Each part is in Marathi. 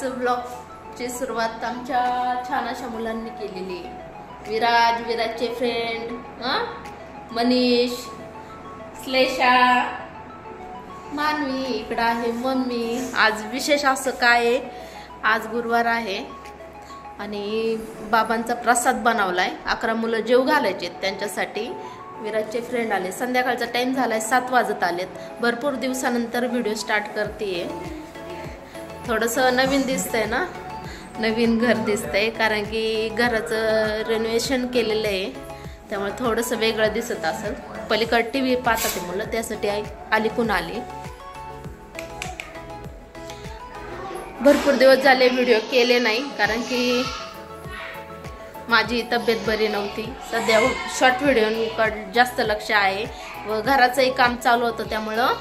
ब्लॉगची सुरुवात आमच्या छान अशा मुलांनी केलेली आहे। विराजचे फ्रेंड मनीष, श्लेषा, मानवी, इकडं आहे मम्मी। आज विशेष असं काय आहे, आज गुरुवार आहे आणि बाबांचा प्रसाद बनवलाय। 11 मुलं जेव घालायचे त्यांच्यासाठी। विराजचे फ्रेंड आले, संध्याकाळचा टाइम झालाय, 7 वाजत आलेत। भरपूर दिवसानंतर व्हिडिओ स्टार्ट करतेय। थोडंसं नवीन दिसतंय ना, नवीन घर दिसतंय, कारण की घराचं रेनोव्हेशन केलेलं आहे, त्यामुळे थोडंसं वेगळं दिसत असेल। पलीकडे टीव्ही पाहतात मुलं, त्यासाठी अलीकून आली। भरपूर दिवस झाले व्हिडिओ केले नाही, कारण की माझी तब्येत बरी नव्हती। सध्या शॉर्ट व्हिडिओकडे जास्त लक्ष आहे व घराचंही काम चालू होतं, त्यामुळं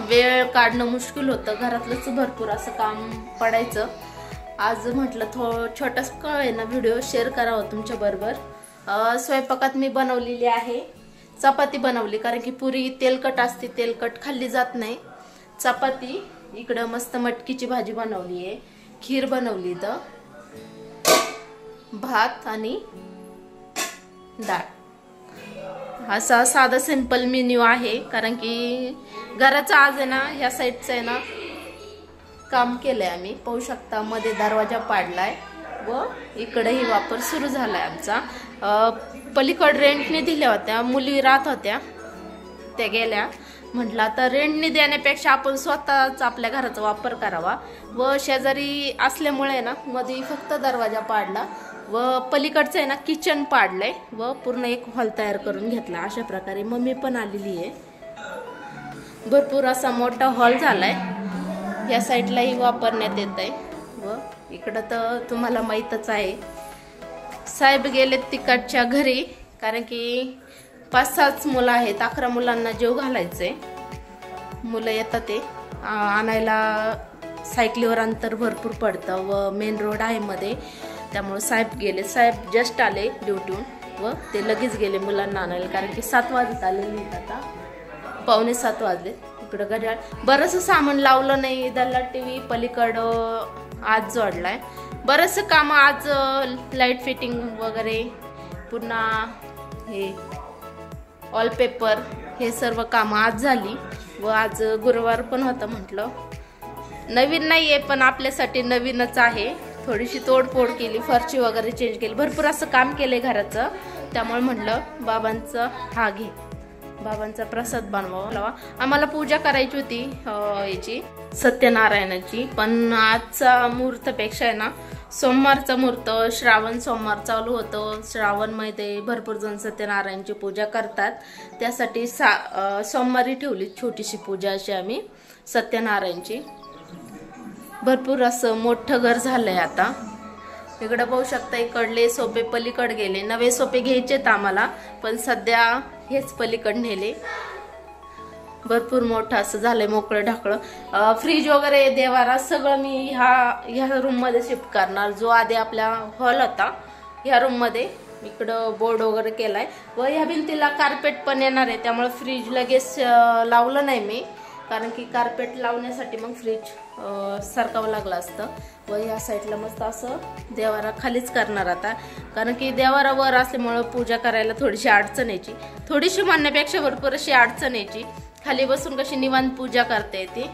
वेळ काढणं मुश्किल होतं। घरातलंच भरपूर असं काम पडायचं। आज म्हटलं छोटासा का आहे ना व्हिडिओ शेअर करावा तुमच्या बरोबर। स्वयंपाकात मी बनवलेली आहे चपाती बनवली, कारण की पुरी तेलकट असते, तेलकट खाल्ली जात नाही। चपाती, इकडं मस्त मटकीची भाजी बनवली आहे, खीर बनवली, तर भात आणि डाळ। असा साधा सिंपल मेन्यू आहे, कारण की घराचा आज आहे ना, ह्या साईडचं आहे ना काम केलंय आम्ही। पाहू शकता मध्ये दरवाजा पाडलाय व इकडेही वापर सुरू झालाय आमचा। पलीकड रेंटने दिल्या होत्या, मुली राहत होत्या, त्या गेल्या। म्हटलं आता रेंटने देण्यापेक्षा आपण स्वतःच आपल्या घराचा वापर करावा, व शेजारी असल्यामुळे ना मध्ये फक्त दरवाजा पाडला व पलीकडचं आहे ना किचन पाडलंय व पूर्ण एक हॉल तयार करून घेतला। अशा प्रकारे मम्मी पण आलेली आहे। भरपूर असा मोठा हॉल झालाय, या साईडलाही वापरण्यात येत आहे व इकडं तर तुम्हाला माहीतच आहे। साहेब गेलेत तिकडच्या घरी, कारण की 5-6 मुलं आहेत, 11 मुलांना जेव घालायचे। मुलं येतात ते आणायला, सायकलीवर अंतर भरपूर पडतं व मेन रोड आहे मध्ये, त्यामुळे साहेब गेले। साहेब जस्ट आले ड्युटीहून व ते लगेच गेले मुलांना आणायला, कारण की 7 वाजत आलेले, आता 6:45 वाजले। इकडं घड्याळ बरंचसं सामान लावलं नाही, दल्ला टीव्ही पलीकडं आज जोडलाय। बरंचसं काम आज, लाईट फिटिंग वगैरे, पुन्हा हे वॉलपेपर, हे सर्व काम आज झाली व आज गुरुवार पण होता। म्हटलं नवीन नाहीये पण आपल्यासाठी नवीनच आहे। थोडीशी तोडफोड केली, फरशी वगैरे चेंज केली, भरपूर असं काम केलंय घराचं, त्यामुळे म्हटलं बाबांचं हा घे, बाबांचा प्रसाद बनवावा। आम्हाला पूजा करायची होती याची सत्यनारायणाची, पण आजचा मुहूर्तपेक्षा आहे ना सोमवारचा मुहूर्त, श्रावण सोमवार चालू होतं। श्रावण मध्ये भरपूर जण सत्यनारायणची पूजा करतात, त्यासाठी सोमवारी ठेवली छोटीशी पूजा अशी आम्ही सत्यनारायणची। भरपूर असं मोठं घर झालंय आता। इकडे पाहू शकता, इकडले सोपे पलीकडे गेले, नवे सोपे घ्यायचेत आम्हाला, पण सध्या हेच पलीकड नेले। भरपूर मोठं असं झालंय, मोकळं ढाकळं। फ्रीज वगैरे, देवारा सगळं मी ह्या रूम मध्ये शिफ्ट करणार। जो आधी आपला हॉल होता ह्या रूम मध्ये, इकडं बोर्ड वगैरे केलाय व ह्या भिंतीला कार्पेट पण येणार आहे, त्यामुळे फ्रीज लगेच लावलं नाही मी, कारण की कार्पेट लावण्यासाठी मग फ्रीज सरकावं लागलं असतं। व या साईडला मस्त असं देवारा खालीच करणार आता, कारण की देवारा वर असल्यामुळं पूजा करायला थोडीशी अडचण यायची, थोडीशी म्हणण्यापेक्षा भरपूर अशी अडचण यायची। खाली बसून कशी निवांत पूजा करता येते।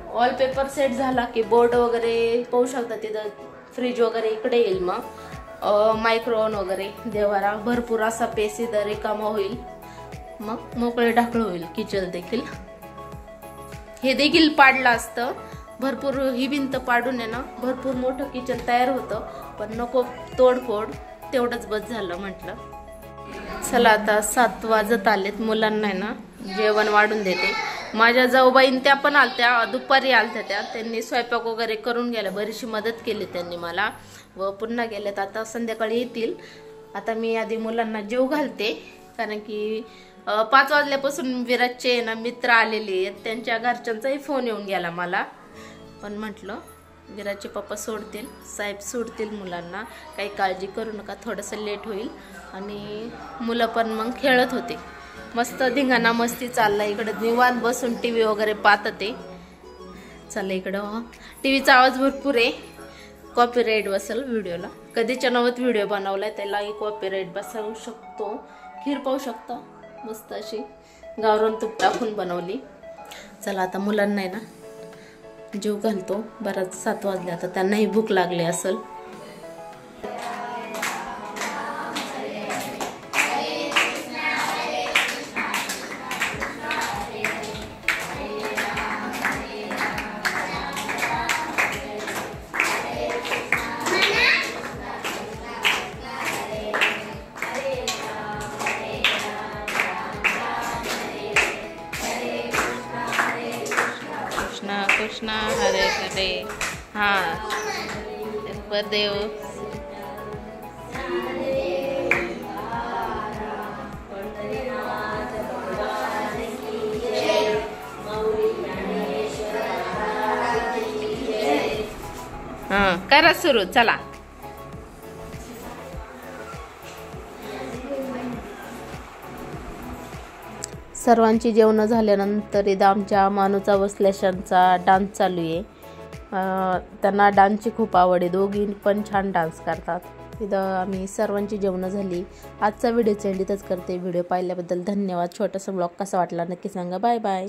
वॉलपेपर सेट झाला की बोर्ड वगैरे पाहू शकता, तिथं फ्रीज वगैरे इकडे येईल, मग मायक्रोवन वगैरे, देवारा भरपूर असा पेसी रिकामा होईल, मग मोकळे ढाकळ होईल। किचन देखील हे देखील पाडलं असतं, भरपूर ही भिंत पाडून आहे ना भरपूर मोठं किचन तयार होतं, पण नको तोडफोड, तेवढंच बस झालं। म्हटलं चला आता 7 वाजत आलेत, मुलांना आहे ना जेवण वाढून देते। माझ्या जाऊबाईन त्या पण आलत्या, दुपारी आलत्या, त्यांनी स्वयंपाक वगैरे करून गेल्या, बरीचशी मदत केली त्यांनी मला व पुन्हा गेल्यात, आता संध्याकाळी येतील। आता मी आधी मुलांना जेव घालते, कारण की 5 वाजल्यापासून विराजचे ना मित्र आलेले आहेत, त्यांच्या घरच्यांचाही फोन येऊन गेला मला, पण म्हटलं विराजचे पप्पा सोडतील, साहेब सोडतील मुलांना, काही काळजी करू नका, थोडंसं लेट होईल। आणि मुलं पण मग खेळत होते, मस्त धिंगाणा मस्ती चालला, इकडे निवांत बसून टीव्ही वगैरे पाहत ते। चला इकडं टीव्हीचा आवाज भरपूर आहे, कॉपीराईट बसेल व्हिडिओला. कधीच्या नवत व्हिडिओ बनवलाय त्यालाही कॉपीराईट बसवू शकतो. खीर पाहू शकता मस्त अशी गावरान तूप टाकून बनवली. चला आता मुलांना आहे ना जीव घालतो. बराच 7 वाजले, आता त्यांनाही भूक लागली असेल. कृष्णा हरे हरे. हाँ देव करा सुरू. चला सर्वांची जेवण झाल्यानंतर इथं आमच्या मानूचा वसलेशांचा डान्स चालू आहे. त्यांना डान्सची खूप आवड आहे, दोघी पण छान डान्स करतात. इथं आम्ही सर्वांची जेवणं झाली. आजचा व्हिडिओ इथंच करते. व्हिडिओ पाहिल्याबद्दल धन्यवाद. छोटासा ब्लॉग कसा वाटला नक्की सांगा. Bye bye.